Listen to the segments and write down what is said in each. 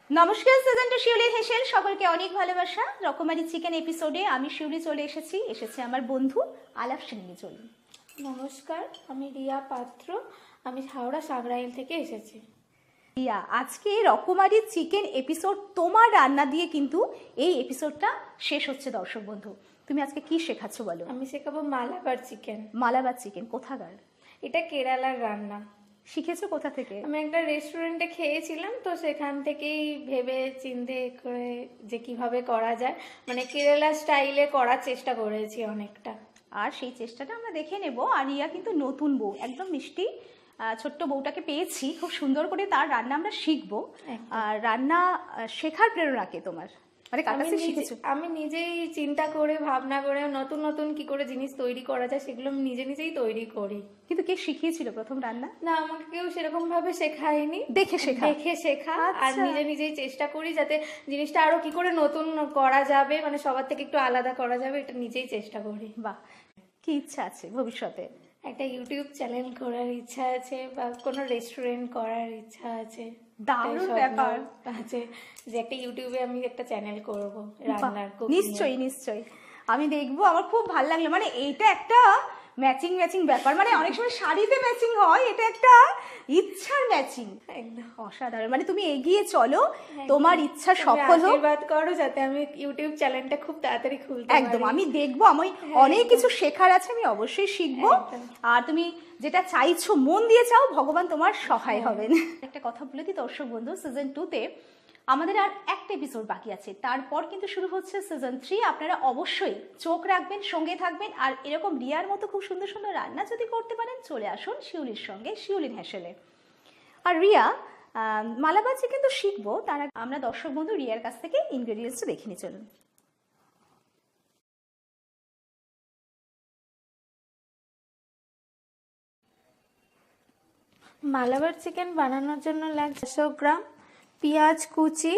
নমস্কার সিজনটা শিউলি হেসেল সকলকে অনেক ভালোবাসা। রকমারি চিকেন এপিসোডে আমি শিউলি চলে এসেছে আমার বন্ধু আলাপ সিংহি চলুন। নমস্কার, আমি রিয়া পাত্র, আমি হাওড়া সাগরাইল থেকে এসেছি। রিয়া, আজকে রকমারি চিকেন এপিসোড তোমার রান্না দিয়ে কিন্তু এই এপিসোডটা শেষ হচ্ছে। দর্শক বন্ধু, তুমি আজকে কি শেখাচ্ছ বলো? আমি শেখাবো মালাবার চিকেন। মালাবার চিকেন কোথাকার? এটা কেরালার রান্না। শিখেছো কোথা থেকে? আমি একটা রেস্টুরেন্টে খেয়েছিলাম, তো সেখান থেকেই ভেবে চিন্তে করে যে কিভাবে করা যায়, মানে কেরালা স্টাইলে করার চেষ্টা করেছি অনেকটা। আর সেই চেষ্টাটা আমরা দেখে নেব। আর রিয়া কিন্তু নতুন বউ, একদম মিষ্টি ছোট্ট বউটাকে পেয়েছি, খুব সুন্দর করে তার রান্না আমরা শিখবো। আর রান্না শেখার প্রেরণাকে তোমার মানে কার কাছে শিখেছো? আমি নিজেই চিন্তা করে ভাবনা করে নতুন নতুন কি করে জিনিস তৈরি করা যায় সেগুলো আমি নিজেই তৈরি করি। কিন্তু কে শিখিয়েছিল প্রথম রান্না? না, আমাকে কেউ সেরকম ভাবে শেখায়নি। দেখে শেখা। আর নিজেই চেষ্টা করি যাতে জিনিসটা আরো কি করে নতুন করা যাবে, মানে সবার থেকে একটু আলাদা করা যাবে, এটা নিজেই চেষ্টা করি। বাহ, কি ইচ্ছা আছে ভবিষ্যতে? একটা ইউটিউব চ্যানেল করার ইচ্ছা আছে, বা কোনো রেস্টুরেন্ট করার ইচ্ছা আছে। দারুণ ব্যাপার আছে যে একটা ইউটিউবে আমি একটা চ্যানেল করব রান্নার। নিশ্চয়ই আমি দেখবো। আমার খুব ভালো লাগলো, মানে এইটা একটা ম্যাচিং ব্যাপার, মানে অনেক সময় শাড়িতে ম্যাচিং হয়, এটা একটা ইচ্ছার ম্যাচিং। একদম অসাধারণ, মানে তুমি এগিয়ে চলো, তোমার ইচ্ছা সফল হোক। আশীর্বাদ করো যাতে আমি ইউটিউব চ্যানেলটা খুব তাড়াতাড়ি খুলতে পারি। একদম, আমি দেখবো, আমি অনেক কিছু শেখার আছে, আমি অবশ্যই শিখবো। আর তুমি যেটা চাইছো মন দিয়ে চাও, ভগবান তোমার সহায় হবেন। একটা কথা বলে দিই দর্শক বন্ধু, সিজন 2-তে আমাদের আর একটা এপিসোড বাকি আছে, তারপর কিন্তু শুরু হচ্ছে সিজন 3। আপনারা অবশ্যই চোখ রাখবেন, সঙ্গে থাকবেন। আর এরকম রিয়ার মতো খুব সুন্দর সুন্দর রান্না যদি করতে পারেন, চলে আসুন শিউলির সঙ্গে, শিউলির হেসেলে। আর রিয়া, মালাবার চিকেন তো শিখবো, তার আগে আমরা দর্শক বন্ধু রিয়ার কাছ থেকে ইনগ্রেডিয়েন্টস দেখে নিই, চলুন। মালাবার চিকেন বানানোর জন্য লাগছে 100 গ্রাম পেঁয়াজ কুচি,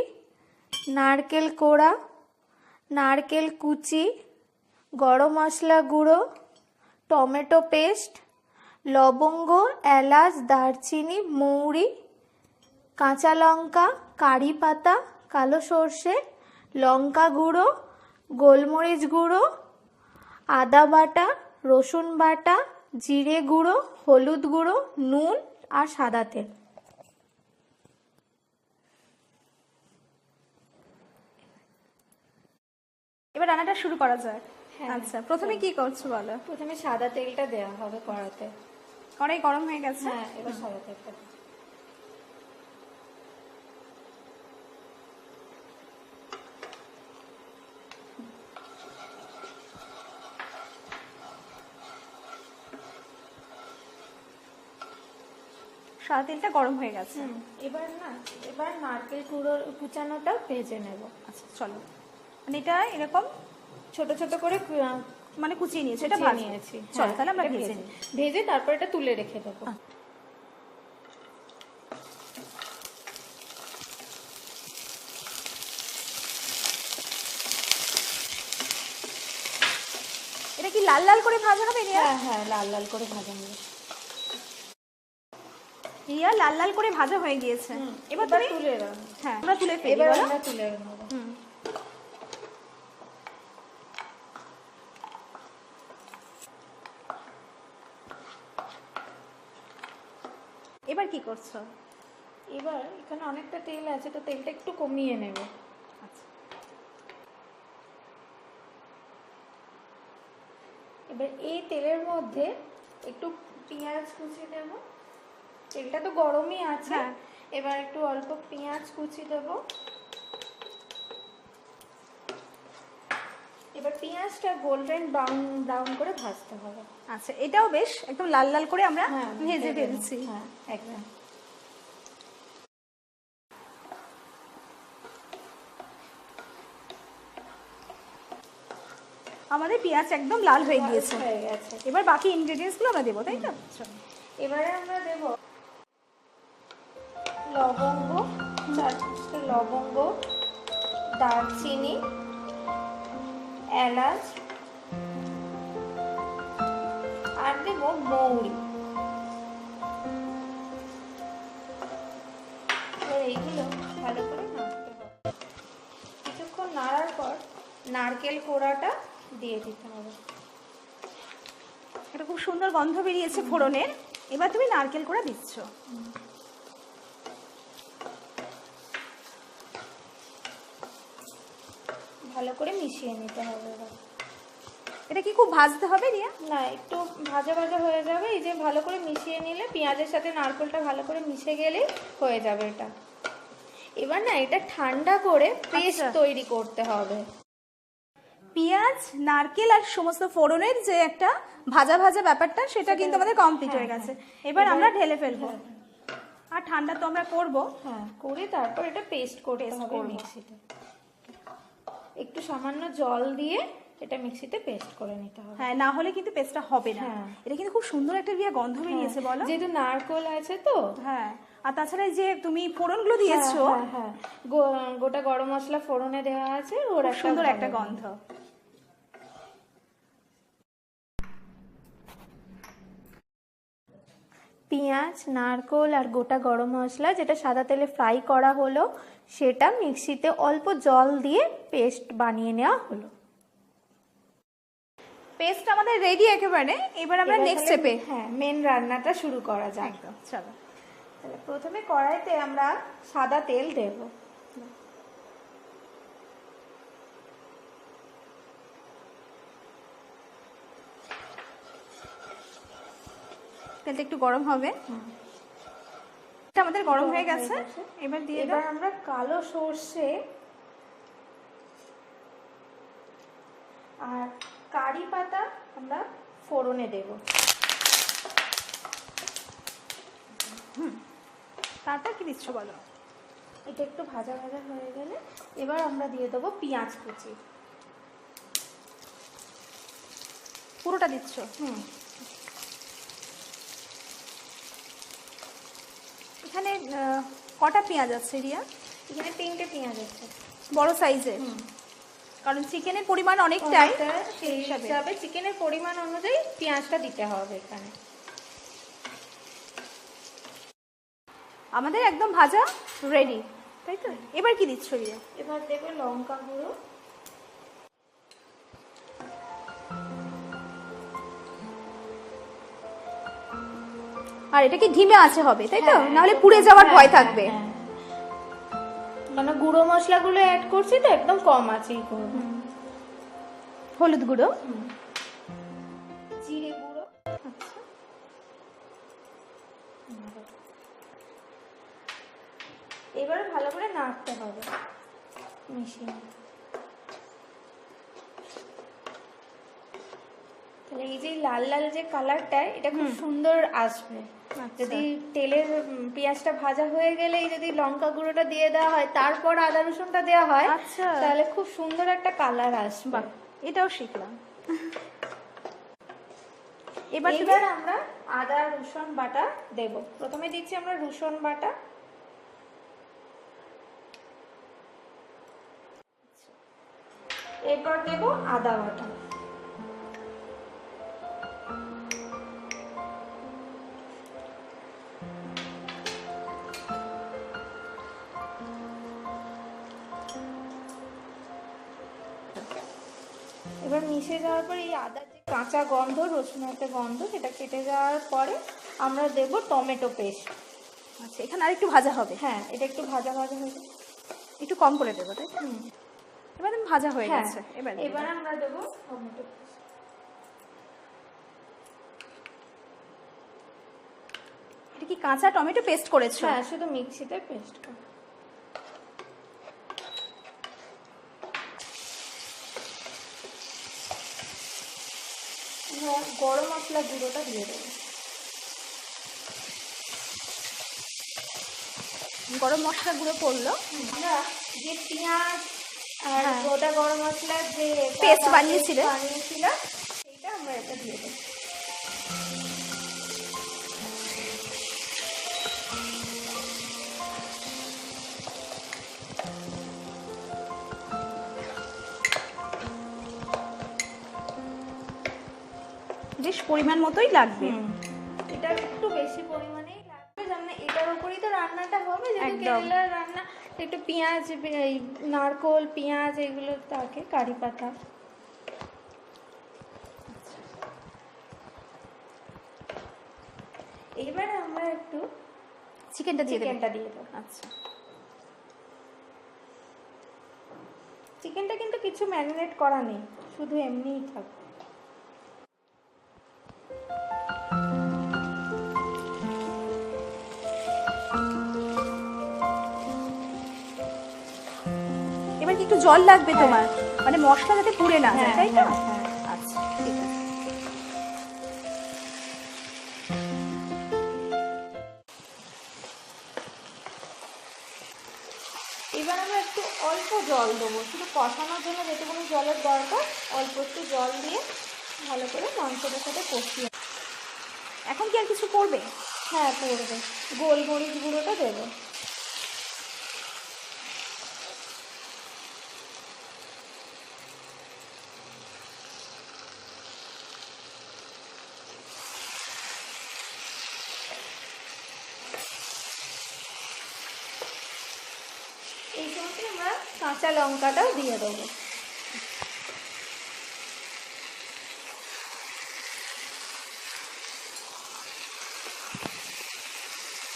নারকেল কোড়া, নারকেল কুচি, গরম মশলা গুঁড়ো, টমেটো পেস্ট, লবঙ্গ, এলাচ, দারচিনি, মৌরি, কাঁচা লঙ্কা, কারি পাতা, কালো সর্ষে, লঙ্কা গুঁড়ো, গোলমরিচ গুঁড়ো, আদা বাটা, রসুন বাটা, জিরে গুঁড়ো, হলুদ গুঁড়ো, নুন আর সাদা তেল। এবার রান্নাটা শুরু করা যায়। আচ্ছা, প্রথমে কি করছো বলো? প্রথমে সাদা তেলটা দেওয়া হবে কড়াতে। কড়াই গরম হয়ে গেছে? হ্যাঁ, এবার সাদা তেলটা সাদা তেলটা গরম হয়ে গেছে। এবার নারকেল কুচানোটা ভেজে নেব। আচ্ছা চলো, মানে এটা এরকম ছোট ছোট করে মানে কুচিয়ে নিয়েছি, এটা নিয়েছি। চলো তাহলে আমরা ভেজে তারপর এটা তুলে রেখে দেবো। এটা কি লাল লাল করে ভাজা হবে রিয়া? হ্যাঁ, লাল লাল করে ভাজা হবে। রিয়া, লাল লাল করে ভাজা হয়ে গিয়েছে, এবার তুমি তুলে নাও। হ্যাঁ, আমরা তুলে ফেলি। এবার আমরা তুলে নেব। এবার কি করছো? এবার এখানে অনেকটা তেল আছে, তো তেলটা একটু কমিয়ে নেব। আচ্ছা, এবার এই তেলের মধ্যে একটু পেঁয়াজ কুচি দেব। তেলটা তো গরমই আছে, এবার একটু অল্প পেঁয়াজ কুচি দেব। এবার পেঁয়াজটা গোল্ডেন ব্রাউন করে ভাজতে হবে। আচ্ছা, এটাও বেশ একদম লাল লাল করে আমরা ভেজে ফেলছি। হ্যাঁ, একদম। আমাদের পেঁয়াজ একদম লাল হয়ে গিয়েছে। এবার বাকি ইনগ্রেডিয়েন্টস গুলো আমরা দেবো, তাই তো? এবারে আমরা দেব লবঙ্গ, 4 লবঙ্গ, দারচিনি, এলাচ, আর দেব মৌরি। এবার এইগুলো ভালো করে নাড়তে নারকেল কোড়াটা দিয়ে দিতে হবে। এটা খুব সুন্দর গন্ধ বেরিয়েছে ফোড়নের। এবার তুমি নারকেল কোড়া দিচ্ছ। ভালো করে মিশিয়ে নিতে হবে এবার। এটা কি খুব ভাজতে হবে রিয়া? না, একটু ভাজা ভাজা হয়ে যাবে। এই যে ভালো করে মিশিয়ে নিলে পেঁয়াজের সাথে নারকেলটা ভালো করে মিশে গেলেই হয়ে যাবে এটা। এবার না এটা ঠান্ডা করে পেস্ট তৈরি করতে হবে। পেঁয়াজ, নারকেল আর সমস্ত ফোড়নের যে একটা ভাজা ভাজা ব্যাপারটা সেটা কিন্তু আমাদের কমপ্লিট হয়ে গেছে। এবার আমরা ঢেলে ফেলবো। আর ঠান্ডা তো আমরা করব। হ্যাঁ, করে তারপর এটা পেস্ট করতে হবে মিক্সিতে। একটু সামান্য জল দিয়ে এটা মিক্সিতে পেস্ট করে নিতে হবে। হ্যাঁ, না হলে কিন্তু পেস্টটা হবে না। এটা কিন্তু খুব সুন্দর একটা রিয়া গন্ধ বেরিয়েছে বলো। যেহেতু নারকেল আছে তো। হ্যাঁ, আর তাছাড়া যে তুমি ফোড়নগুলো দিয়েছো, হ্যাঁ, গোটা গরম মশলা ফোড়নে দেওয়া আছে, ওর সুন্দর একটা গন্ধ। পেঁয়াজ, নারকেল আর গোটা গরম মশলা যেটা সাদা তেলে ফ্রাই করা হলো সেটা মিক্সিতে অল্প জল দিয়ে পেস্ট বানিয়ে নেওয়া হলো। পেস্ট আমাদের রেডি একেবারে। এবার আমরা নেক্সট স্টেপে মেন রান্নাটা শুরু করা যাক। একদম, চলো। তাহলে প্রথমে কড়াইতে আমরা সাদা তেল দেব। তেলটা একটু গরম হবে। এটা আমাদের গরম হয়ে গেছে। এবার দিয়ে দাও। এবার আমরা কালো সর্ষে আর কারি পাতা আমরা ফোড়নে দেব। তারপর কি দিচ্ছ বলো? এটা একটু ভাজা ভাজা হয়ে গেলে এবার আমরা দিয়ে দেবো পেঁয়াজ কুচি। পুরোটা দিচ্ছ? এখানে কটা পেঁয়াজ আছে রিয়া? এখানে 3টে পেঁয়াজ আছে, বড় সাইজের। কারণ চিকেনের পরিমাণ অনেকটাই, সেই হিসাবে চিকেনের পরিমাণ অনুযায়ী পেঁয়াজটা দিতে হবে এখানে। আমাদের একদম ভাজা রেডি, তাই তো? এবার কি দিচ্ছ রিয়া? এবার দেবো লঙ্কা গুঁড়ো। আর এটা কি ধিমে আছে হবে, তাই তো? নাহলে পুড়ে যাওয়ার ভয় থাকবে। মানে গুঁড়ো মশলাগুলো অ্যাড করছি তো একদম কম আছেই করব। হলুদ গুঁড়ো, জিরে গুঁড়ো, এবারে ভালো করে নাড়তে হবে মিশিয়ে। তাহলে এই যে লাল লাল যে কালারটা এটা খুব সুন্দর আসবে। যদি তেলের পেঁয়াজটা ভাজা হয়ে গেলেই যদি লঙ্কা গুঁড়োটা দিয়ে দেওয়া হয় তারপর আদা রসুনটা দেওয়া হয় তাহলে খুব সুন্দর একটা কালার আসবে। এটাও শিখলাম। এবার আমরা আদা রসুন বাটা দেব। প্রথমে দিচ্ছি আমরা রসুন বাটা, এরপর দেব আদা বাটা, এবার মিশে যাওয়ার পর এই আদার যে কাঁচা গন্ধ, রসুনের একটা গন্ধ, সেটা কেটে যাওয়ার পরে আমরা দেব টমেটো পেস্ট। আচ্ছা, এখানে আর একটু ভাজা হবে। হ্যাঁ, এটা একটু ভাজা ভাজা হয়ে যাবে, একটু কম করে দেবো, তাই? এবার ভাজা হয়ে গেছে। এবার আমরা দেব টমেটো পেস্ট। এটা কি কাঁচা টমেটো পেস্ট করেছো? হ্যাঁ, শুধু মিক্সিতে পেস্ট করো। গরম মশলা গুঁড়োটা দিয়ে দেবো। গরম মশলা গুঁড়ো পড়লো। আমরা যে পেঁয়াজ আর গোটা গরম মশলার যে পেস্ট বানিয়েছিলাম সেইটা আমরা এটা দিয়ে দেবো। বেশ পরিমাণ মতোই লাগবে। এটা একটু বেশি পরিমাণেই লাগবে, যেন এটার উপরেই তো রান্নাটা হবে। যেহেতু কেরালার রান্না একটু পেঁয়াজ, এই নারকোল, পেঁয়াজ এগুলো থাকে, কারি পাতা। এবার আমরা একটু চিকেনটা দিয়ে দেবো। আচ্ছা, চিকেনটা কিন্তু কিছু ম্যারিনেট করা নেই, শুধু এমনিই থাকবে। এবার কি একটু জল লাগবে তোমার, মানে মশলা যাতে পুড়ে না যায়, তাই তো? আচ্ছা, ঠিক আছে। এবার আমরা একটু অল্প জল দেবো, শুধু কষানোর জন্য যেটুকুনি জলের দরকার, অল্প একটু জল দিয়ে ভালো করে মাংসটার সাথে কষিয়ে। এখন কি আর কিছু করবে? হ্যাঁ, পড়বে। গোলমরিচ গুঁড়োটা দেবো। এই সময় আমরা কাঁচা লঙ্কাটাও দিয়ে দেবো।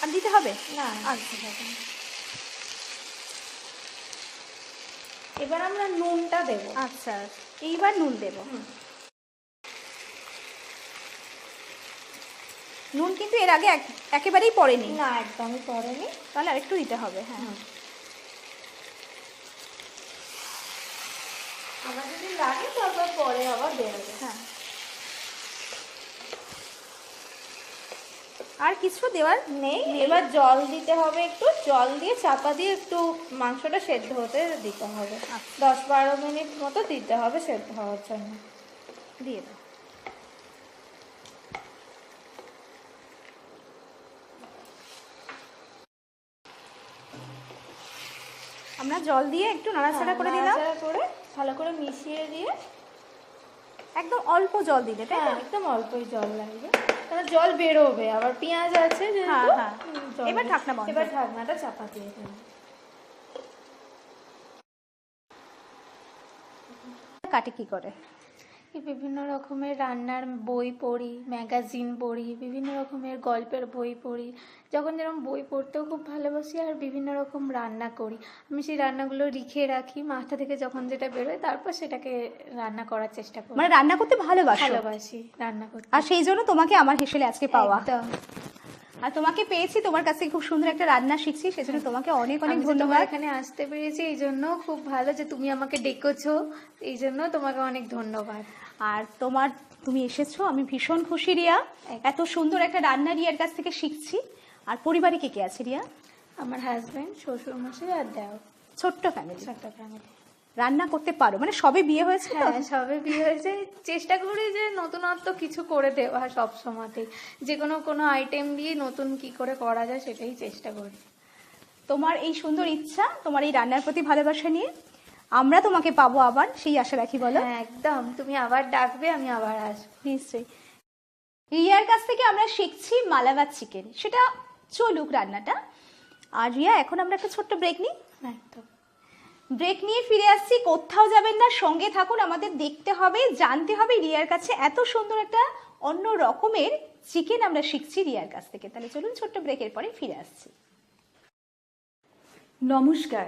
আর দিতে হবে না, আচ্ছা। এবার আমরা নুনটা দেবো। আচ্ছা, এইবার নুন দেব। নুন কিন্তু এর আগে একেবারেই পড়েনি। না, একদমই পড়েনি। তাহলে আরেকটু দিতে হবে। হ্যাঁ, আবার যদি লাগে তারপর পরে আবার দেওয়া যাবে। হ্যাঁ। আর কিছু দেওয়ার নেই। এবার জল দিতে হবে, একটু জল দিয়ে চাপা দিয়ে একটু মাংসটা সেদ্ধ হতে দিতে হবে। 10-12 মিনিট মতো দিতে হবে সেদ্ধ হওয়ার জন্য। দিয়ে দাও। আমরা জল দিয়ে একটু নাড়াচাড়া করে দিলাম, নাড়াচাড়া করে ভালো করে মিশিয়ে দিয়ে একদম অল্প জল দিলে, তাই না? একদম অল্পই জল লাগবে, কারণ জল বেরোবে, আবার পেঁয়াজ আছে যেহেতু। এবার ঢাকনা বন্ধ। এবার ঢাকনাটা চাপা দিয়ে দেব। কাটে কি করে? বিভিন্ন রকমের রান্নার বই পড়ি, ম্যাগাজিন পড়ি, বিভিন্ন রকমের গল্পের বই পড়ি। যখন যেরকম বই পড়তেও খুব ভালোবাসি, আর বিভিন্ন রকম রান্না করি। আমি সেই রান্নাগুলো লিখে রাখি, মাথা থেকে যখন যেটা বেরোয় তারপর সেটাকে রান্না করার চেষ্টা করি। মানে রান্না করতে ভালোবাসি রান্না করতে, আর সেই জন্য তোমাকে আমার হেসেলে আজকে পাওয়া। একদম। আর তোমাকে পেয়েছি, তোমার কাছে খুব সুন্দর একটা রান্না শিখছি, সেজন্য তোমাকে অনেক অনেক ধন্যবাদ। এখানে আসতে পেরেছি এই জন্য খুব ভালো, যে তুমি আমাকে ডেকেছো, এই জন্য তোমাকে অনেক ধন্যবাদ। আর তুমি এসেছো, আমি ভীষণ খুশি রিয়া। এত সুন্দর একটা রান্না রিয়ার কাছ থেকে শিখছি। আর পরিবারে কে কে আছে রিয়া? আমার হাজবেন্ড, শ্বশুর মশাই আর দেওর। ছোট্ট ফ্যামিলি। ফ্যামিলি। রান্না করতে পারো? মানে সবে বিয়ে হয়েছে? হ্যাঁ, সবে বিয়ে হয়েছে। চেষ্টা করি যে নতুনত্ব কিছু করে দেওয়া, সব সময়তেই যে কোনো আইটেম দিয়ে নতুন কি করে করা যায় সেটাই চেষ্টা করি। তোমার এই সুন্দর ইচ্ছা, তোমার এই রান্নার প্রতি ভালোবাসা নিয়ে আমরা তোমাকে পাবো আবার, সেই আশা রাখি। বলো? হ্যাঁ, একদম। তুমি আবার ডাকবে, আমি আবার আসবো। নিশ্চয়ই। রিয়ার কাছ থেকে আমরা শিখছি মালাবাদ চিকেন, সেটা চলুক রান্নাটা। আর রিয়া, এখন আমরা একটা ছোট্ট ব্রেক নিই। একদম। ব্রেক নিয়ে ফিরে আসছি, কোথাও যাবেন না, সঙ্গে থাকুন। আমাদের দেখতে হবে, জানতে হবে রিয়ার কাছে এত সুন্দর একটা অন্য রকমের চিকেন আমরা শিখছি রিয়ার কাছ থেকে। তাহলে চলুন ছোট্ট ব্রেকের পরে ফিরে আসছি। নমস্কার,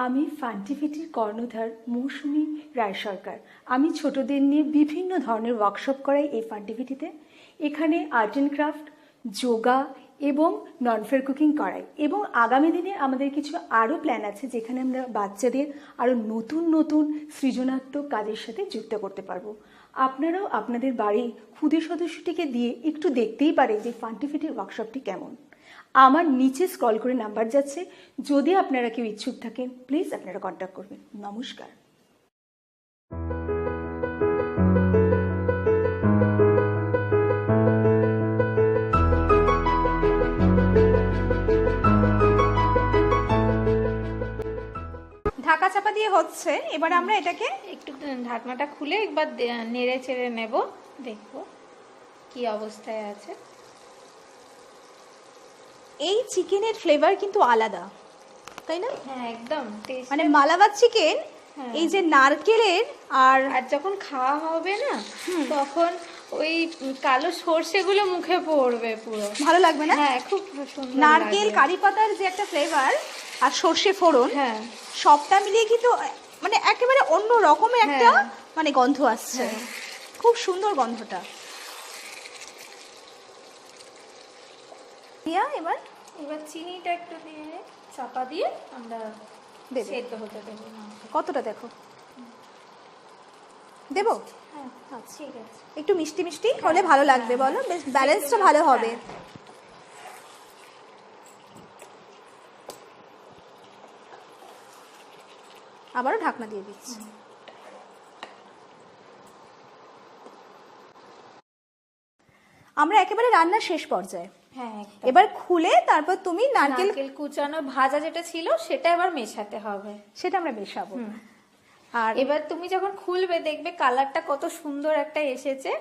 আমি ফান্টিভিটির কর্ণধার মৌসুমী রায় সরকার। আমি ছোটদের নিয়ে বিভিন্ন ধরনের ওয়ার্কশপ করাই এই ফান্টিভিটিতে। এখানে আর্ট অ্যান্ড ক্রাফট, যোগা এবং নন ফেয়ার কুকিং করাই। এবং আগামী দিনে আমাদের কিছু আরও প্ল্যান আছে, যেখানে আমরা বাচ্চাদের আরও নতুন নতুন সৃজনাত্মক কাজের সাথে যুক্ত করতে পারবো। আপনারাও আপনাদের বাড়ির ক্ষুদে সদস্যটিকে দিয়ে একটু দেখতেই পারেন যে ফান্টিভিটির ওয়ার্কশপটি কেমন। আমার নিচে স্ক্রল করে নাম্বার যাচ্ছে, যদি আপনারা কেউ ইচ্ছুক থাকেন প্লিজ আপনারা কন্ট্যাক্ট করবেন। নমস্কার। ঢাকা চাপা দিয়ে হচ্ছে, এবার আমরা এটাকে একটু ঢাকনাটা খুলে একবার নেড়ে চেড়ে নেব, দেখবো কি অবস্থায় আছে। এই চিকেনের ফ্লেভার কিন্তু আলাদা, তাই না? হ্যাঁ একদম taste মানে মালাবার চিকেন হ্যাঁ। এই যে নারকেলের আর আর যখন খাওয়া হবে না তখন ওই কালো সর্ষেগুলো মুখে পড়বে পুরো। ভালো লাগবে না? হ্যাঁ খুব সুন্দর নারকেল লাগে। কারি পাতার যে একটা ফ্লেভার আর সর্ষে ফোড়ন হ্যাঁ সবটা মিলিয়ে কিন্তু মানে একেবারে অন্য রকমের একটা হ্যাঁ। মানে গন্ধ আসছে, হ্যাঁ। খুব সুন্দর গন্ধটা। দিয়া এবার এবার চিনিটা একটু দিয়ে চাপা দিয়ে আমরা দেবে। সেদ্ধ হতে দেবো। কতটা দেখো দেবো? হ্যাঁ ঠিক আছে। একটু মিষ্টি মিষ্টি হলে ভালো লাগবে বলো, বেশ ব্যালেন্সটা ভালো হবে। আবারও ঢাকনা দিয়ে দিচ্ছি। আমরা একেবারে রান্নার শেষ পর্যায়ে, হ্যাঁ একদম। এবার খুলে তারপর তুমি নারকেল নারকেল কুচানো ভাজা যেটা ছিল সেটা এবার মেশাতে হবে। সেটা আমরা মেশাবো। আর এবার তুমি যখন খুলবে দেখবে কালারটা কত সুন্দর একটা এসেছে।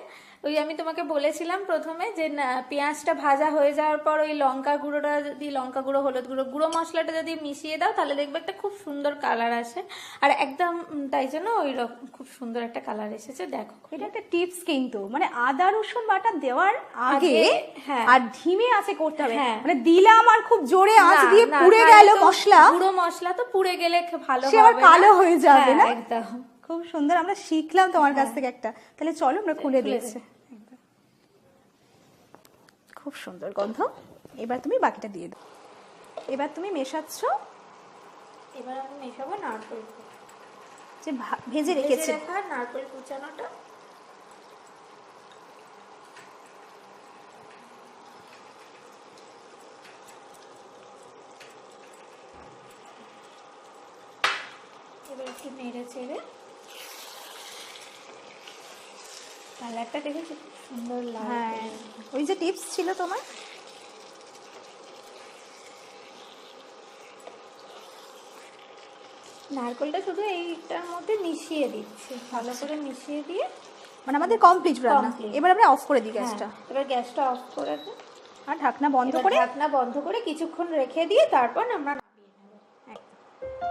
ওই আমি তোমাকে বলেছিলাম প্রথমে যে পেঁয়াজটা ভাজা হয়ে যাওয়ার পর ওই লঙ্কা গুঁড়োটা যদি লঙ্কা গুঁড়ো হলুদ গুঁড়ো গুঁড়ো মশলাটা যদি মিশিয়ে দাও তাহলে দেখবে একটা খুব সুন্দর কালার আসে। আর একদম তাই জন্য ওই রকম খুব সুন্দর একটা কালার এসেছে। দেখো এটা একটা টিপস কিন্তু, মানে আদা রসুন বাটা দেওয়ার আগে হ্যাঁ। আর ধিমে আঁচে করতে হবে। হ্যাঁ। মানে দিলাম আর খুব জোরে আঁচ না, দিয়ে না, পুড়ে তাহলে গেল তো মশলা, গুঁড়ো মশলা তো পুড়ে গেলে ভালো সে আবার হবে কালো হয়ে যাবে না? একদম। খুব সুন্দর, আমরা শিখলাম তোমার কাছ থেকে একটা। তাহলে চলো আমরা খুলে দিয়েছি। খুব সুন্দর গন্ধ। এবার তুমি বাকিটা দিয়ে দাও। এবার তুমি মেশাচ্ছ এবার আমি মেশাবো নারকেল যে ভেজে রেখেছে। রাখা নারকেল কুচানোটা। এবার একটু নেড়ে চেড়ে কালারটা দেখেছি খুব সুন্দর লাগে। হ্যাঁ, ওই যে টিপস ছিল তোমার। নারকেলটা শুধু এইটার মধ্যে মিশিয়ে দিচ্ছি, ভালো করে মিশিয়ে দিয়ে মানে আমাদের কমপ্লিট রান্না। Complete। এবার আমরা অফ করে দিই গ্যাসটা। হ্যাঁ, এবার গ্যাসটা অফ করে দিই। আর ঢাকনা বন্ধ এবার করে ঢাকনা বন্ধ করে কিছুক্ষণ রেখে দিয়ে তারপর আমরা নামিয়ে নেব।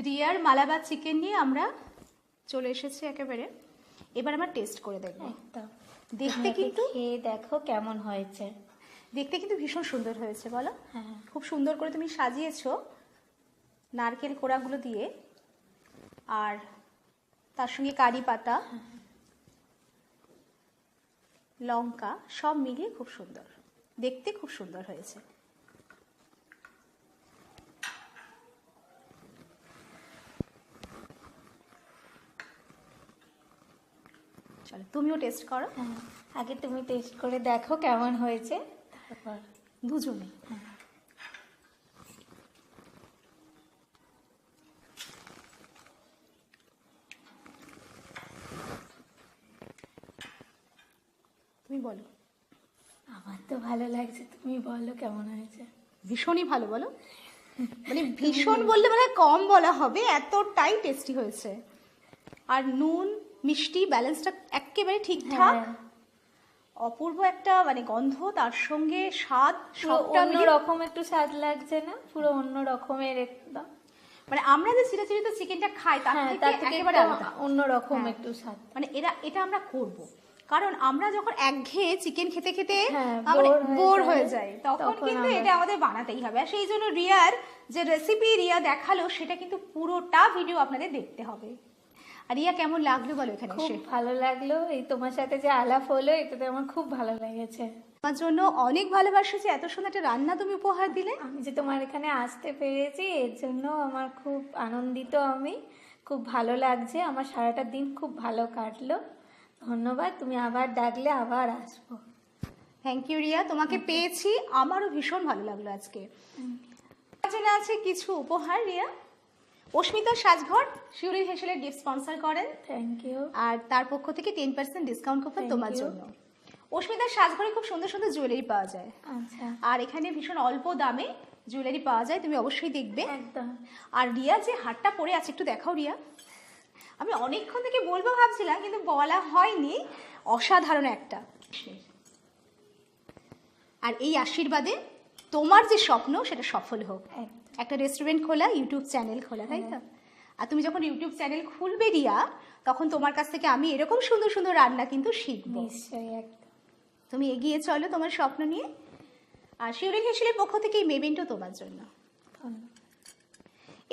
রিয়ার মালাবার চিকেন নিয়ে আমরা চলে এসেছি একেবারে। এবার আমরা টেস্ট করে দেখব। একদম। দেখতে কিন্তু খেয়ে দেখো কেমন হয়েছে। দেখতে কিন্তু ভীষণ সুন্দর হয়েছে বলো। হ্যাঁ খুব সুন্দর করে তুমি সাজিয়েছো নারকেল কোড়াগুলো দিয়ে, আর তার সঙ্গে কারি পাতা, লঙ্কা সব মিলিয়ে খুব সুন্দর, দেখতে খুব সুন্দর হয়েছে। চলো তুমিও টেস্ট করো। হ্যাঁ, আগে তুমি টেস্ট করে দেখো কেমন হয়েছে তারপর দুজনে। তুমি বলো। আমার তো ভালো লাগছে, তুমি বলো কেমন হয়েছে। ভীষণই ভালো বলো, মানে ভীষণ বললে মানে কম বলা হবে, এতটাই টেস্টি হয়েছে। আর নুন মিষ্টি ব্যালেন্সটা একেবারে ঠিকঠাক। হ্যাঁ। অপূর্ব একটা মানে গন্ধ, তার সঙ্গে স্বাদ পুরো সবটা অন্য মিলিয়ে রকম একটু স্বাদ লাগছে না, পুরো অন্য রকমের একদম। মানে আমরা যে চিরাচিরিত চিকেনটা খাই তার হ্যাঁ, থেকে তার থেকে একেবারে একটু আলাদা। অন্য রকম হ্যাঁ। একটু স্বাদ। মানে এটা আমরা করব, কারণ আমরা যখন একঘেয়ে চিকেন খেতে খেতে হ্যাঁ, বোর bore হয়ে হয়ে যাই, যাই, তখন তখন কিন্তু আমরা- এটা আমাদের বানাতেই হবে। আর সেই জন্য রিয়ার যে রেসিপি রিয়া দেখালো সেটা কিন্তু পুরোটা ভিডিও আপনাদের দেখতে হবে। আর রিয়া কেমন লাগলো বলো এখানে খুব এসে? ভালো লাগলো, এই তোমার সাথে যে আলাপ হলো এটাতে আমার খুব ভালো লেগেছে। আমার জন্য অনেক ভালোবাসা যে এত সুন্দর একটা রান্না তুমি উপহার দিলে। আমি যে তোমার এখানে আসতে পেরেছি এর জন্য আমার খুব আনন্দিত, আমি খুব ভালো লাগছে, আমার সারাটা দিন খুব ভালো কাটলো। ধন্যবাদ, তুমি আবার ডাকলে আবার আসবো। থ্যাংক ইউ রিয়া, তোমাকে পেয়েছি আমারও ভীষণ ভালো লাগলো আজকে। আমার জন্য আছে কিছু উপহার রিয়া। অস্মিতা সাজঘর শিউরি হেসেলের গিফট স্পন্সর করেন, থ্যাংক ইউ। আর তার পক্ষ থেকে 10% ডিসকাউন্ট কুপন Thank তোমার you. জন্য। অস্মিতার সাজঘরে খুব সুন্দর সুন্দর জুয়েলারি পাওয়া যায়, আচ্ছা, আর এখানে ভীষণ অল্প দামে জুয়েলারি পাওয়া যায়, তুমি অবশ্যই দেখবে। একদম। আর রিয়া যে হারটা পরে আছে একটু দেখাও রিয়া। আমি অনেকক্ষণ থেকে বলবো ভাবছিলাম কিন্তু বলা হয়নি। অসাধারণ একটা। আর এই আশীর্বাদে তোমার যে স্বপ্ন সেটা সফল হোক, একটা রেস্টুরেন্ট খোলা, ইউটিউব চ্যানেল খোলা, তাই তো? আর তুমি যখন ইউটিউব চ্যানেল খুলবে রিয়া, তখন তোমার কাছ থেকে আমি এরকম সুন্দর সুন্দর রান্না কিন্তু শিখবো। নিশ্চয়ই, একদম। তুমি এগিয়ে চলো তোমার স্বপ্ন নিয়ে। আর শিউলি হেসেলের পক্ষ থেকে এই মেমেন্টো তোমার জন্য।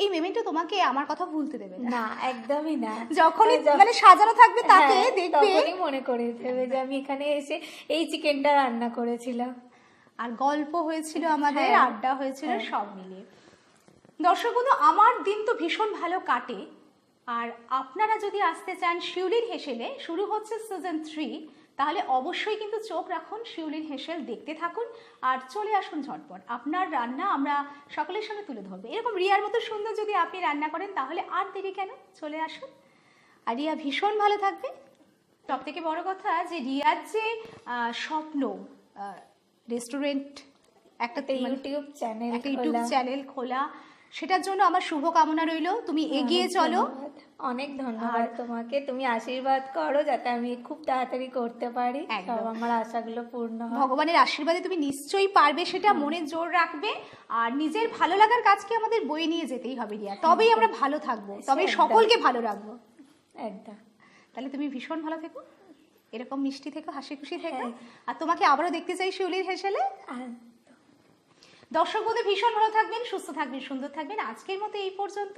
এই মেমেন্টো তোমাকে আমার কথা ভুলতে দেবে না, না, একদমই না। যখনই মানে সাজানো থাকবে তাকে দেখবে, তখনই মনে করে দেবে যে আমি এখানে এসে এই চিকেনটা রান্না করেছিলাম। আর গল্প হয়েছিল আমাদের, আড্ডা হয়েছিল, সব মিলিয়ে। দর্শক বন্ধু, আমার দিন তো ভীষণ ভালো কাটে। আর আপনারা যদি আসতে চান শিউলির হেসেলে, শুরু হচ্ছে সিজন 3, তাহলে অবশ্যই কিন্তু চোখ রাখুন, শিউলির হেসেল দেখতে থাকুন আর চলে আসুন ঝটপট। আপনার রান্না আমরা সকলের সামনে তুলে ধরবো। এরকম রিয়ার মতো সুন্দর যদি আপনি রান্না করেন তাহলে আর দেরি কেন, চলে আসুন। আর রিয়া ভীষণ ভালো থাকবে। সব থেকে বড় কথা যে রিয়ার যে স্বপ্ন, রেস্টুরেন্ট, একটা ইউটিউব চ্যানেল, একটা ইউটিউব চ্যানেল খোলা, সেটার জন্য আমার শুভকামনা রইল। তুমি এগিয়ে চলো। অনেক ধন্যবাদ তোমাকে। তুমি আশীর্বাদ করো যাতে আমি খুব তাড়াতাড়ি করতে পারি, সব আমার আশাগুলো পূর্ণ হয়। ভগবানের আশীর্বাদে তুমি নিশ্চয়ই পারবে, সেটা মনে জোর রাখবে। আর নিজের ভালো লাগার কাজকে আমাদের বয়ে নিয়ে যেতেই হবে রিয়া, তবেই আমরা ভালো থাকবো, তবেই সকলকে ভালো রাখবো। একদম। তাহলে তুমি ভীষণ ভালো থেকো, এরকম মিষ্টি থেকো, হাসি খুশি থেকো। আর তোমাকে আবারও দেখতে চাই শিউলির হেসেলে। দর্শক বন্ধু ভীষণ ভালো থাকবেন, সুস্থ থাকবেন, সুন্দর থাকবেন। আজকের মতো এই পর্যন্ত।